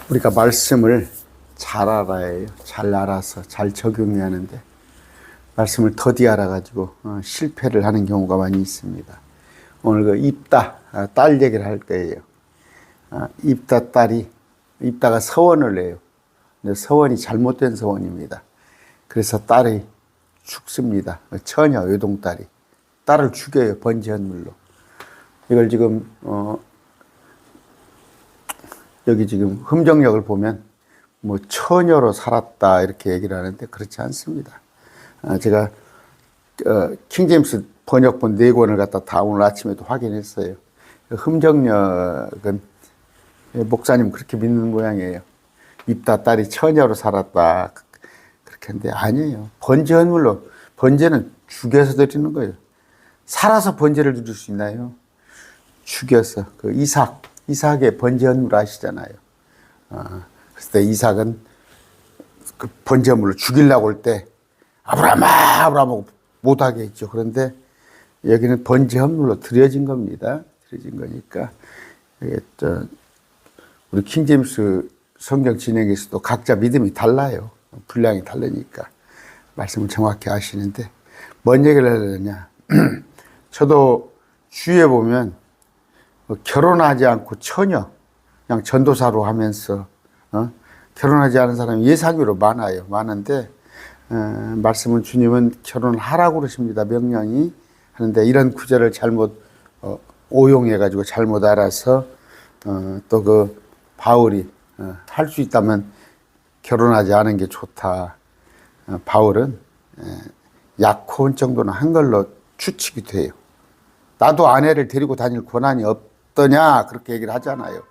우리가 말씀을 잘 알아야 해요. 잘 알아서 잘 적용해야 하는데 말씀을 더디 알아가지고 실패를 하는 경우가 많이 있습니다. 오늘 그 입다 딸 얘기를 할 거예요. 입다 딸이 입다가 서원을 해요. 근데 서원이 잘못된 서원입니다. 그래서 딸이 죽습니다. 처녀 외동딸이 딸을 죽여요. 번지현물로. 이걸 지금 여기 지금 흠정역을 보면 뭐 처녀로 살았다 이렇게 얘기를 하는데 그렇지 않습니다. 제가 킹제임스 번역본 4권을 갖다 다 오늘 아침에도 확인했어요. 흠정역은 목사님 그렇게 믿는 모양이에요. 입다 딸이 처녀로 살았다 그렇게 하는데 아니에요. 번제헌물로, 번제는 죽여서 드리는 거예요. 살아서 번제를 드릴 수 있나요? 죽여서. 그 이삭의 번제헌물 아시잖아요. 그랬을 때 이삭은 그 번제헌물로 죽이려고 할 때 아브라함하고 못하게 했죠. 그런데 여기는 번제헌물로 드려진 겁니다. 드려진 거니까 우리 킹제임스 성경 진행에서도 각자 믿음이 달라요. 분량이 다르니까 말씀을 정확히 아시는데 뭔 얘기를 하려냐. 저도 주위에 보면 결혼하지 않고 처녀 그냥 전도사로 하면서 결혼하지 않은 사람이 예상외로 많아요. 많은데 말씀은 주님은 결혼을 하라고 그러십니다. 명령이 하는데 이런 구절을 잘못 오용해 가지고 잘못 알아서 또 그 바울이 할 수 있다면 결혼하지 않은 게 좋다. 바울은 약혼 정도는 한 걸로 추측이 돼요. 나도 아내를 데리고 다닐 권한이 없더냐 그렇게 얘기를 하잖아요.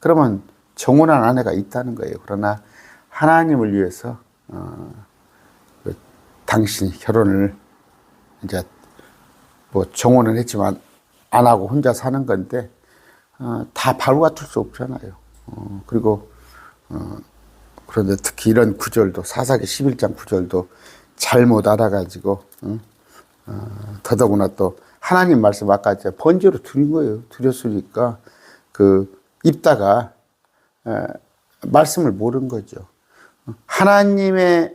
그러면 정혼한 아내가 있다는 거예요. 그러나 하나님을 위해서 당신이 결혼을 이제 뭐 정혼은 했지만 안 하고 혼자 사는 건데 다 바로 같을 수 없잖아요. 그리고 그런데 특히 이런 구절도 사사기 11장 구절도 잘못 알아가지고 더더구나 또 하나님 말씀 아까 제가 번제로 드린 거예요. 드렸으니까 그 입다가 말씀을 모른 거죠. 하나님의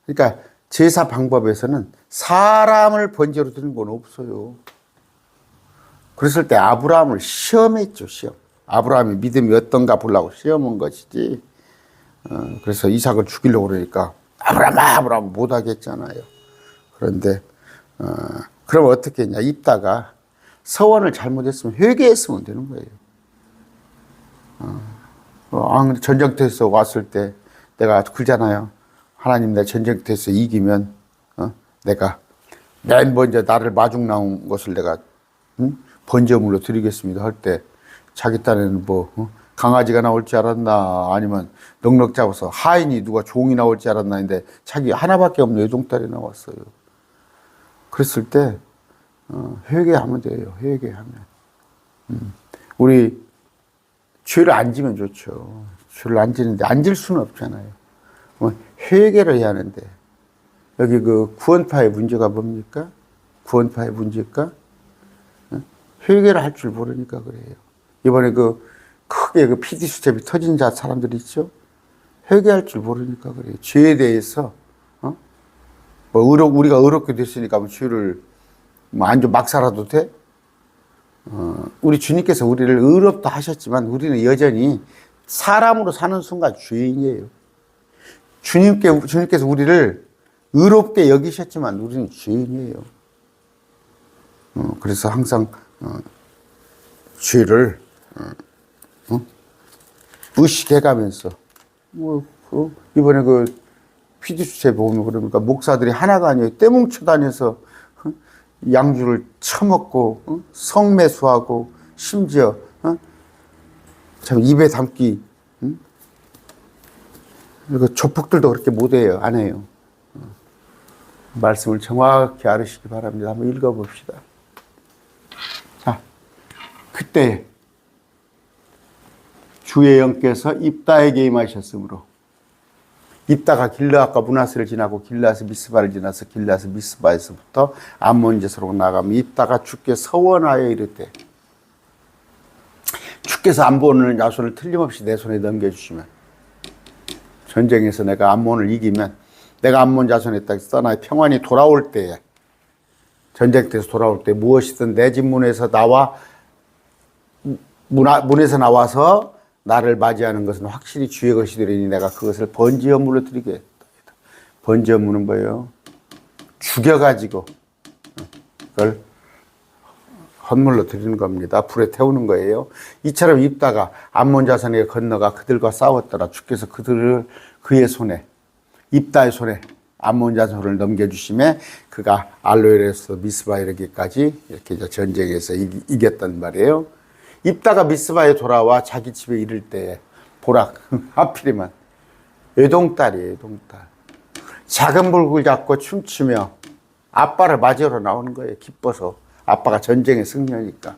그러니까 제사 방법에서는 사람을 번제로 드린 건 없어요. 그랬을 때 아브라함을 시험했죠. 시험. 아브라함의 믿음이 어떤가 보려고 시험한 것이지. 그래서 이삭을 죽이려고 그러니까 아브라함 못하게 했잖아요. 그런데 그럼 어떻게 했냐. 입다가 서원을 잘못했으면 회개했으면 되는 거예요. 전쟁터에서 왔을 때 내가 그러잖아요. 하나님 내 전쟁터에서 이기면 내가 맨 먼저 나를 마중 나온 것을 내가 번제물로 드리겠습니다 할 때 자기 딴에는 뭐 강아지가 나올 줄 알았나 아니면 넉넉 잡아서 하인이 누가 종이 나올 줄 알았나 했는데 자기 하나밖에 없는 외동딸이 나왔어요. 그랬을 때 회개하면 돼요. 회개하면. 우리 죄를 안 지면 좋죠. 죄를 안 지는데 안 질 수는 없잖아요. 회개를 해야 하는데 여기 그 구원파의 문제가 뭡니까? 구원파의 문제가 회개를 할 줄 모르니까 그래요. 이번에 그 크게 그 PD 수첩이 터진 사람들이 있죠. 회개할 줄 모르니까 그래요. 죄에 대해서 뭐 우리가 의롭게 됐으니까 뭐 죄를 뭐 안 좀 막 살아도 돼? 우리 주님께서 우리를 의롭다 하셨지만 우리는 여전히 사람으로 사는 순간 죄인이에요. 주님께서 우리를 의롭게 여기셨지만 우리는 죄인이에요. 그래서 항상 죄를 의식해가면서 이번에 그 PD수첩에 보면 그러니까 목사들이 하나가 아니에요. 떼뭉쳐 다녀서 양주를 처먹고 성매수하고 심지어 참 입에 담기 그리고 조폭들도 그렇게 못해요. 안 해요. 말씀을 정확히 알으시기 바랍니다. 한번 읽어봅시다. 자, 그때 주의 영께서 입다에게 임하셨으므로 입다가 길르앗과 므낫세를 지나고 길르앗의 미스바를 지나서 길르앗의 미스바에서부터 암몬 제사로 나가면 입다가 주께 서원하여 이르되 주께서 암몬 야손을 틀림없이 내 손에 넘겨주시면, 전쟁에서 내가 암몬을 이기면, 내가 암몬 자손의 땅에서 떠나 평안히 돌아올 때에, 전쟁터에서 돌아올 때 무엇이든 내 집 문에서 문에서 나와서 나를 맞이하는 것은 확실히 주의 것이 되리니 내가 그것을 번제연물로 드리겠다. 번제연물은 뭐예요? 죽여가지고 그걸 헌물로 드리는 겁니다. 불에 태우는 거예요. 이처럼 입다가 암몬 자손에게 건너가 그들과 싸웠더라. 주께서 그의 손에, 입다의 손에 암몬 자손을 넘겨주심에 그가 알로엘에서 미스바에 이르기까지 이렇게 이제 전쟁에서 이겼단 말이에요. 입다가 미스바에 돌아와 자기 집에 이를 때에 보라, 하필이면 외동딸이에요. 외동딸. 작은 불을 잡고 춤추며 아빠를 맞으러 나오는 거예요. 기뻐서. 아빠가 전쟁에 승리하니까.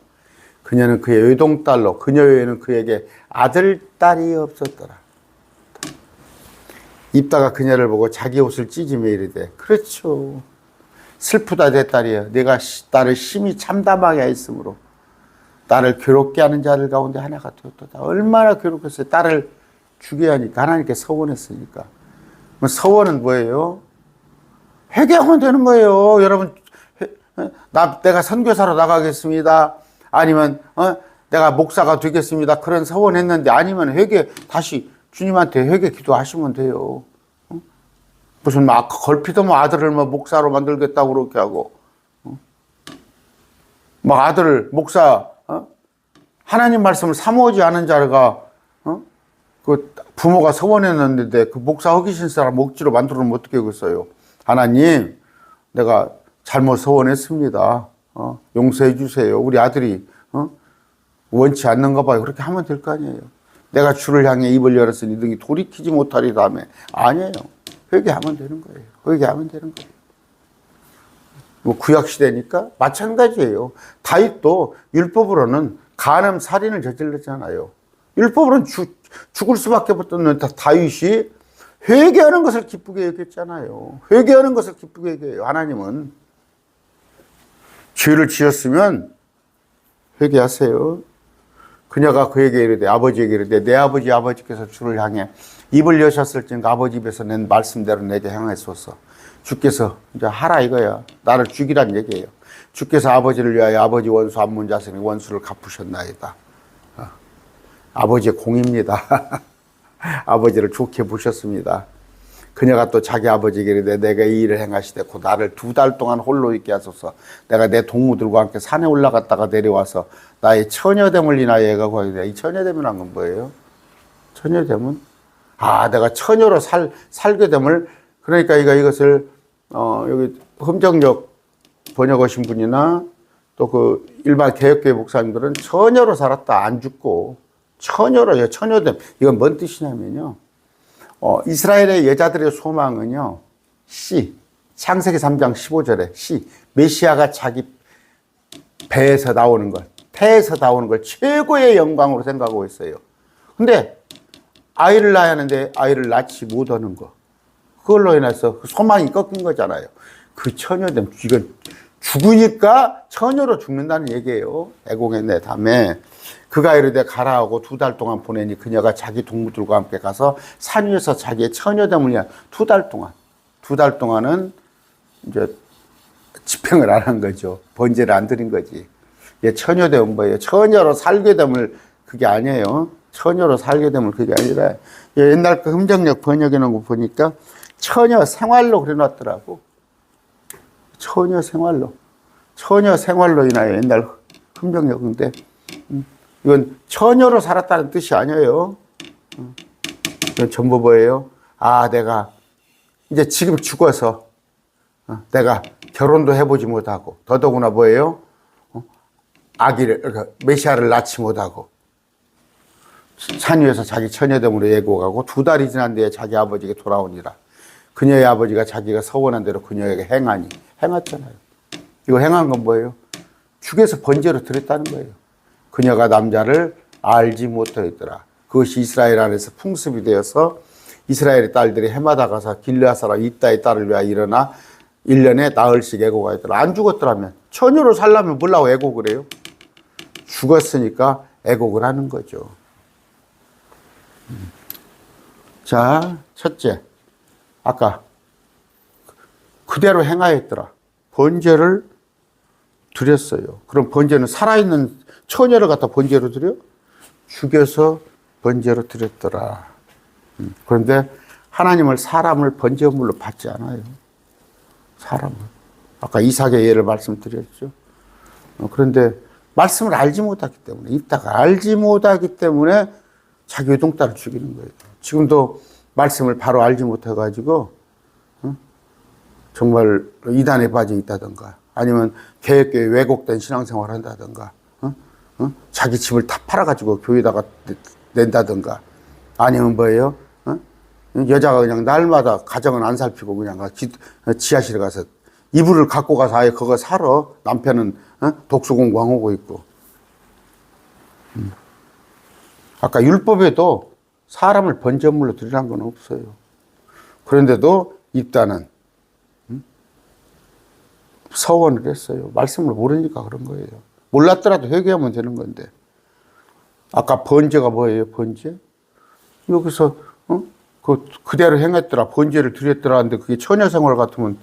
그녀는 그의 외동딸로, 그녀 외에는 그에게 아들, 딸이 없었더라. 입다가 그녀를 보고 자기 옷을 찢으며 이르되, 그렇죠. 슬프다 내 딸이여. 내가 딸을 심히 참담하게 했으므로 딸을 괴롭게 하는 자들 가운데 하나가 되었도다. 얼마나 괴롭겠어요. 딸을 죽여야 하니까. 하나님께 서원했으니까. 서원은 뭐예요? 회개하면 되는 거예요. 여러분, 내가 선교사로 나가겠습니다. 아니면 내가 목사가 되겠습니다. 그런 서원했는데, 아니면 다시 주님한테 회개 기도하시면 돼요. 무슨 막 걸피도 아들을 목사로 만들겠다고 그렇게 하고, 막 아들을 목사, 하나님 말씀을 사모하지 않은 자가 그 부모가 서원했는데 그 목사 허기신 사람 억지로 만들어놓으면 어떻게 하겠어요? 하나님, 내가 잘못 서원했습니다. 용서해 주세요. 우리 아들이 원치 않는가 봐요. 그렇게 하면 될 거 아니에요. 내가 주를 향해 입을 열었으니 능히 돌이키지 못하리 다음에. 아니에요. 회개하면 되는 거예요. 회개하면 되는 거예요. 뭐 구약시대니까 마찬가지예요. 다윗도 율법으로는 간음 살인을 저질렀잖아요. 율법으로는 죽을 수밖에 없던 다윗이 회개하는 것을 기쁘게 여겼잖아요. 회개하는 것을 기쁘게 여겨요. 하나님은 죄를 지었으면 회개하세요. 그녀가 그에게 이르되, 아버지에게 이르되, 내 아버지께서 주를 향해 입을 여셨을지언 아버지 입에서 낸 말씀대로 내게 행하소서. 주께서 이제 하라 이거야. 나를 죽이란 얘기예요. 주께서 아버지를 위하여 아버지 원수 암몬 자손의 원수를 갚으셨나이다. 아버지의 공입니다. 아버지를 좋게 보셨습니다. 그녀가 또 자기 아버지에게 이르되, 내가 이 일을 행하시되 곧 나를 2달 동안 홀로 있게 하소서. 내가 내 동무들과 함께 산에 올라갔다가 내려와서 나의 처녀됨을 인하여 애가 구하게. 이 처녀됨이란 건 뭐예요? 처녀됨은 내가 처녀로 살게 됨을, 그러니까 이것을 여기 흠정역 번역하신 분이나 또 그 일반 개혁교회 목사님들은 처녀로 살았다, 안 죽고 처녀로요. 처녀됨. 이건 뭔 뜻이냐면요, 이스라엘의 여자들의 소망은요, 창세기 3장 15절에 메시아가 자기 배에서 나오는 것, 태에서 나오는 걸 최고의 영광으로 생각하고 있어요. 근데 아이를 낳아야 하는데 아이를 낳지 못하는 거, 그걸로 인해서 그 소망이 꺾인 거잖아요. 그 처녀됨, 이건 죽으니까 처녀로 죽는다는 얘기예요. 애공의 내 담에 그가 이르되 가라 하고 2달 동안 보내니 그녀가 자기 동무들과 함께 가서 산 위에서 자기의 처녀됨을 위한 2달 동안은 이제 집행을 안 한 거죠. 번제를 안 드린 거지. 처녀됨은 뭐예요? 처녀로 살게 됨을, 그게 아니에요. 처녀로 살게 됨을, 그게 아니라 옛날 그 흠정역 번역해 놓은 거 보니까 처녀 생활로 그래 놨더라고. 처녀 생활로 인하여 옛날 흠정역인데, 이건 처녀로 살았다는 뜻이 아니에요. 이건 전부 뭐예요? 내가 이제 지금 죽어서 내가 결혼도 해보지 못하고, 더더구나 뭐예요? 메시아를 낳지 못하고, 산 위에서 자기 처녀됨으로 예고하고 2달이 지난 뒤에 자기 아버지에게 돌아오니라. 그녀의 아버지가 자기가 서원한 대로 그녀에게 행했잖아요. 이거 행한 건 뭐예요? 죽여서 번제로 드렸다는 거예요. 그녀가 남자를 알지 못하였더라. 그것이 이스라엘 안에서 풍습이 되어서 이스라엘의 딸들이 해마다 가서 길르앗 사람 입다의 딸을 위하여 일어나 1년에 나흘씩 애고가 있더라. 안 죽었더라면, 처녀로 살려면 뭐라고 애고를 해요? 죽었으니까 애곡을 하는 거죠. 자, 첫째, 아까 그대로 행하였더라. 번제를 드렸어요. 그럼 번제는 살아있는 처녀를 갖다 번제로 드려? 죽여서 번제로 드렸더라. 그런데 하나님을 사람을 번제물로 받지 않아요. 사람을. 아까 이삭의 예를 말씀드렸죠. 그런데 말씀을 알지 못하기 때문에, 입다가 알지 못하기 때문에 자기 외동딸을 죽이는 거예요. 지금도 말씀을 바로 알지 못해가지고 정말 이단에 빠져 있다든가, 아니면 개혁교회 왜곡된 신앙생활을 한다든가, 자기 집을 다 팔아가지고 교회에다가 낸다든가, 아니면 뭐예요? 여자가 그냥 날마다 가정은 안 살피고 그냥 지하실에 가서 이불을 갖고 가서 아예 그거 살아. 남편은 독수 공부하고 있고. 아까 율법에도 사람을 번제물로 드리라는 건 없어요. 그런데도 입다는 서원을 했어요. 말씀을 모르니까 그런 거예요. 몰랐더라도 회개하면 되는 건데. 아까 번제가 뭐예요? 번제? 여기서 그대로 행했더라. 번제를 드렸더라 하는데 그게 처녀생활 같으면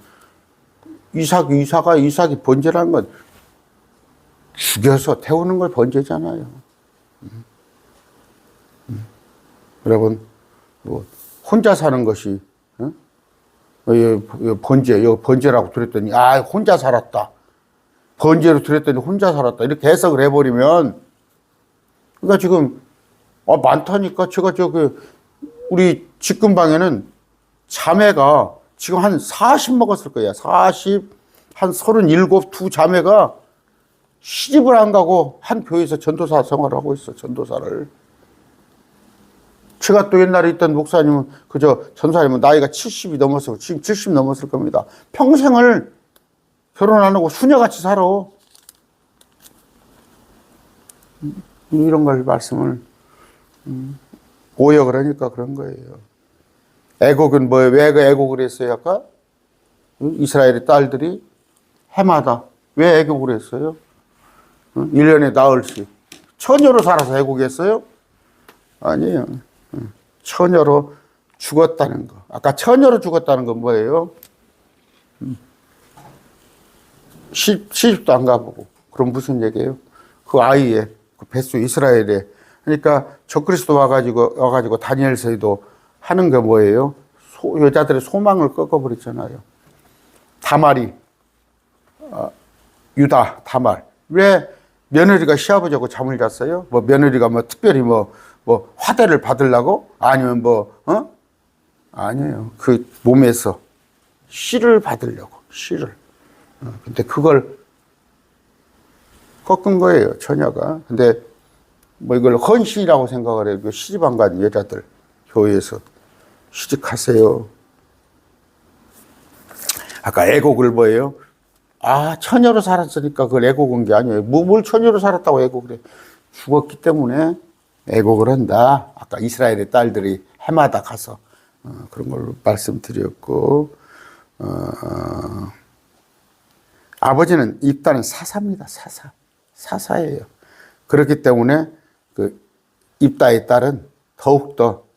이삭이 번제라는 건 죽여서 태우는 걸 번제잖아요. 여러분, 뭐 혼자 사는 것이 번제라고 드렸더니 혼자 살았다. 번제로 드렸더니 혼자 살았다. 이렇게 해석을 해버리면, 그러니까 지금 많다니까. 제가 우리 직근방에는 자매가 지금 한 40 먹었을 거야. 40, 한 37, 두 자매가 시집을 안 가고 한 교회에서 전도사 생활을 하고 있어. 전도사를. 제가 또 옛날에 있던 목사님은 전사님은 나이가 70이 넘었어. 지금 70 넘었을 겁니다. 평생을 결혼 안 하고 수녀같이 살아. 이런 걸 말씀을 오역을 하니까 그런 거예요. 애곡은 뭐예요? 왜 그 애곡을 했어요? 아까 이스라엘의 딸들이 해마다 왜 애곡을 했어요? 1년에 나흘씩 처녀로 살아서 애곡했어요? 아니에요. 처녀로 죽었다는 거. 아까 처녀로 죽었다는 건 뭐예요? 시집도 안 가보고. 그럼 무슨 얘기예요? 그 아이의 그 뱃속 이스라엘에. 그러니까 적그리스도 와가지고 다니엘서에도 하는 게 뭐예요? 여자들의 소망을 꺾어버렸잖아요. 다말이, 유다, 다말. 왜 며느리가 시아버지하고 잠을 잤어요? 뭐 며느리가 특별히 화대를 받으려고? 아니면 아니에요. 그 몸에서 씨를 받으려고, 씨를. 근데 그걸 꺾은 거예요, 처녀가. 근데 이걸 헌신이라고 생각을 해요. 시집 안 간 여자들, 교회에서. 시집하세요. 아까 애곡을 뭐예요? 처녀로 살았으니까 그걸 애곡한 게 아니에요. 뭘 처녀로 살았다고 애곡을 해. 죽었기 때문에 애곡을 한다. 아까 이스라엘의 딸들이 해마다 가서 그런 걸 말씀드렸고, 아버지는 입다는 사사입니다. 사사예요. 그렇기 때문에 그 입다의 딸은 더욱더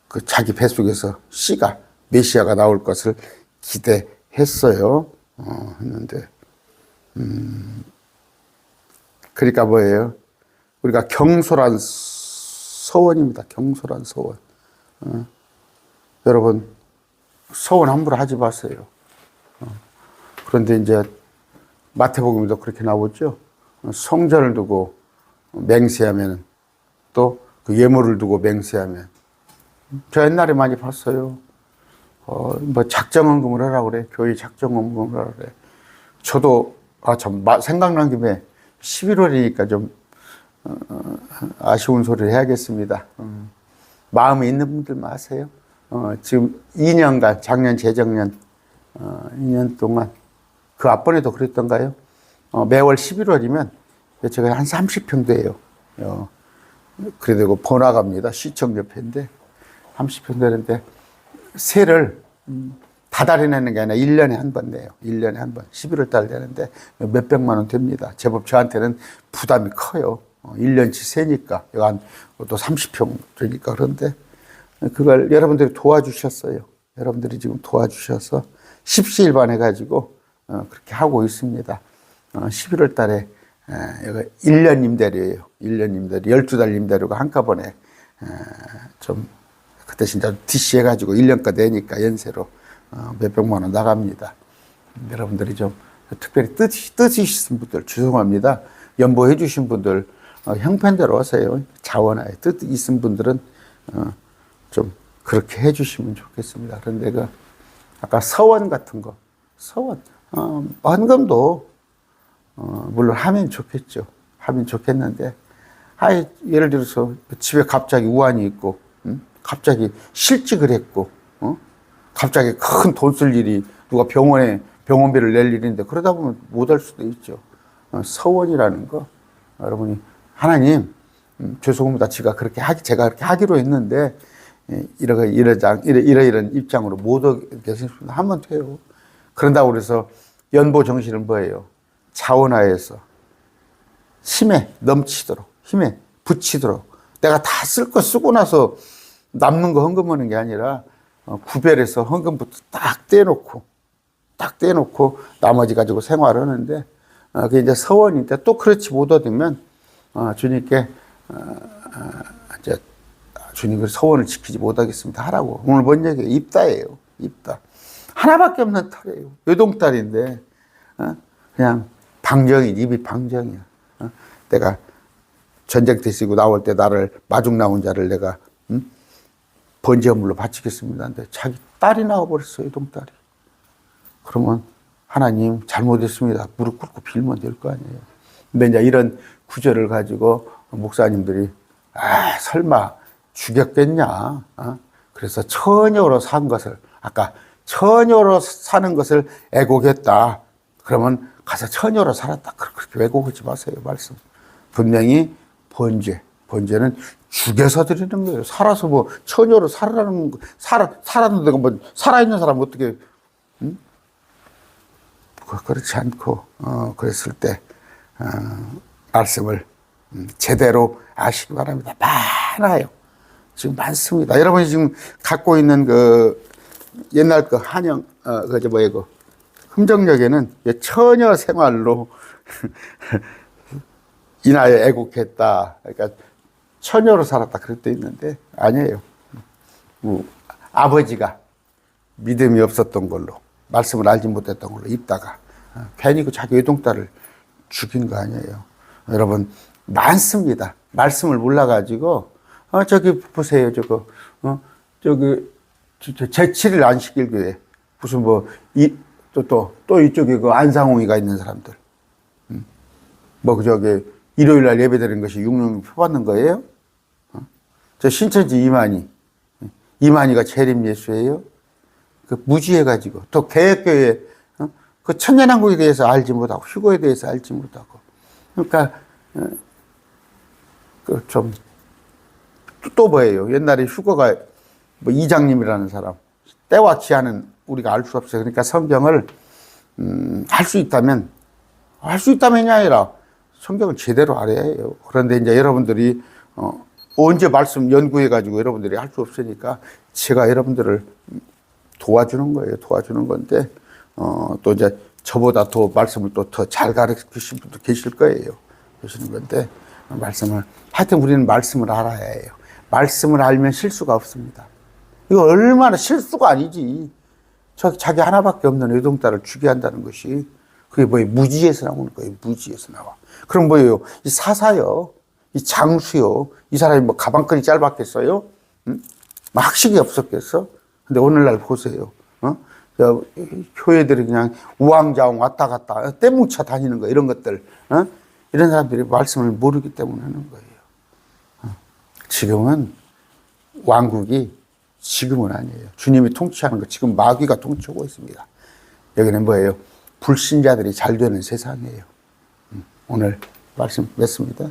그 자기 뱃속에서 씨가 메시아가 나올 것을 기대했어요. 했는데 그러니까 뭐예요? 우리가 경솔한 서원입니다. 경솔한 서원. 여러분 서원 함부로 하지 마세요. 그런데 이제 마태복음에도 그렇게 나오죠. 성전을 두고 맹세하면, 또 그 예물을 두고 맹세하면. 저 옛날에 많이 봤어요. 작정헌금을 하라고 그래. 교회 작정헌금을 하라고 그래. 저도 생각난 김에 11월이니까 좀 아쉬운 소리를 해야겠습니다. 마음에 있는 분들만 하세요. 지금 2년간, 작년, 재작년 2년 동안, 그 앞번에도 그랬던가요? 매월 11월이면 제가 한 30평 돼요. 그래도 번화가입니다. 시청 옆인데 30평 되는데 세를 다달이 내는 게 아니라 1년에 한 번 내요. 1년에 한 번. 11월 달 되는데 몇백만 원 됩니다. 제법 저한테는 부담이 커요. 1년치 세니까, 한 또 30평 되니까 그런데, 그걸 여러분들이 도와주셨어요. 여러분들이 지금 도와주셔서 십시일반 해가지고, 그렇게 하고 있습니다. 11월 달에, 여기 1년 임대료예요. 1년 임대료, 12달 임대료가 한꺼번에, 좀, 그때 진짜 DC 해가지고 1년가 내니까 연세로, 몇백만 원 나갑니다. 여러분들이 좀, 특별히 뜻이 있으신 분들, 죄송합니다. 연보해 주신 분들, 형편대로 오세요. 자원하에 뜻 있은 분들은, 좀, 그렇게 해 주시면 좋겠습니다. 그런데 아까 서원 같은 거, 서원, 헌금도, 물론 하면 좋겠죠. 하면 좋겠는데, 예를 들어서 집에 갑자기 우환이 있고, 갑자기 실직을 했고, 갑자기 큰 돈 쓸 일이 누가 병원비를 낼 일인데 그러다 보면 못 할 수도 있죠. 서원이라는 거, 여러분이 하나님, 죄송합니다. 제가 그렇게 하기로 했는데, 이런 입장으로 못 계시면 하면 돼요. 그런다고 그래서 연보 정신은 뭐예요? 자원하에서 힘에 넘치도록, 힘에 붙이도록, 내가 다 쓸 거 쓰고 나서 남는 거 헌금하는 게 아니라, 구별해서 헌금부터 딱 떼놓고 나머지 가지고 생활하는데, 그게 이제 서원인데 또 그렇지 못 얻으면, 주님께, 이제 주님의 서원을 지키지 못하겠습니다. 하라고. 오늘 뭔 얘기예요? 입다예요. 입다. 하나밖에 없는 딸이에요. 외동딸인데, 그냥 입이 방정이야. 내가 전쟁터 쓰고 나올 때 나를 마중 나온 자를 내가, 번제물로 바치겠습니다. 근데 자기 딸이 나와버렸어요. 외동딸이. 그러면 하나님 잘못했습니다. 무릎 꿇고 빌면 될 거 아니에요. 근데 이제 이런 구절을 가지고 목사님들이, 설마 죽였겠냐. 그래서 처녀로 산 것을, 아까 처녀로 사는 것을 애곡했다. 그러면 가서 처녀로 살았다. 그렇게 애곡하지 마세요. 말씀. 분명히 번제는 죽여서 드리는 거예요. 살아서 뭐 처녀로 살아라는 거, 살았는데 뭐 살아있는 사람은 어떻게, 그렇지 않고, 그랬을 때, 말씀을 제대로 아시기 바랍니다. 많아요. 지금 많습니다. 여러분이 지금 갖고 있는 옛날 한영, 흠정역에는 처녀 생활로 이나에 애곡했다. 그러니까 처녀로 살았다. 그럴 때 있는데, 아니에요. 아버지가 믿음이 없었던 걸로, 말씀을 알지 못했던 걸로 입다가, 괜히 자기 외동딸을 죽인 거 아니에요. 여러분, 많습니다. 말씀을 몰라가지고, 저기 보세요. 제7일 안식일교회. 무슨 또 이쪽에 안상홍이가 있는 사람들. 일요일 날 예배 드리는 것이 육룡 표받는 거예요? 저 신천지 이만희가 재림 예수예요? 무지해가지고. 또 개혁교회, 천년왕국에 대해서 알지 못하고, 휴거에 대해서 알지 못하고. 그러니까, 또 뭐예요? 옛날에 휴거가 이장님이라는 사람. 때와 기한은 우리가 알 수 없어요. 그러니까 성경을, 할 수 있다면이 아니라 성경을 제대로 알아야 해요. 그런데 이제 여러분들이, 언제 말씀 연구해가지고 여러분들이 할 수 없으니까 제가 여러분들을 도와주는 거예요. 도와주는 건데, 또 이제 저보다 더 말씀을 또 더 잘 가르치신 분도 계실 거예요. 그러시는 건데, 하여튼 우리는 말씀을 알아야 해요. 말씀을 알면 실수가 없습니다. 이거 얼마나 실수가 아니지. 자기 하나밖에 없는 외동딸을 죽게 한다는 것이, 그게 무지에서 나오는 거예요. 무지에서 나와. 그럼 뭐예요? 이 사사요. 이 장수요. 이 사람이 가방끈이 짧았겠어요? 학식이 없었겠어? 근데 오늘날 보세요. 교회들이 그냥 우왕좌왕 왔다 갔다 떼뭉쳐 다니는 거, 이런 것들. 이런 사람들이 말씀을 모르기 때문에 하는 거예요. 지금은 왕국이 지금은 아니에요. 주님이 통치하는 거, 지금 마귀가 통치하고 있습니다. 여기는 뭐예요? 불신자들이 잘 되는 세상이에요. 오늘 말씀 맺습니다.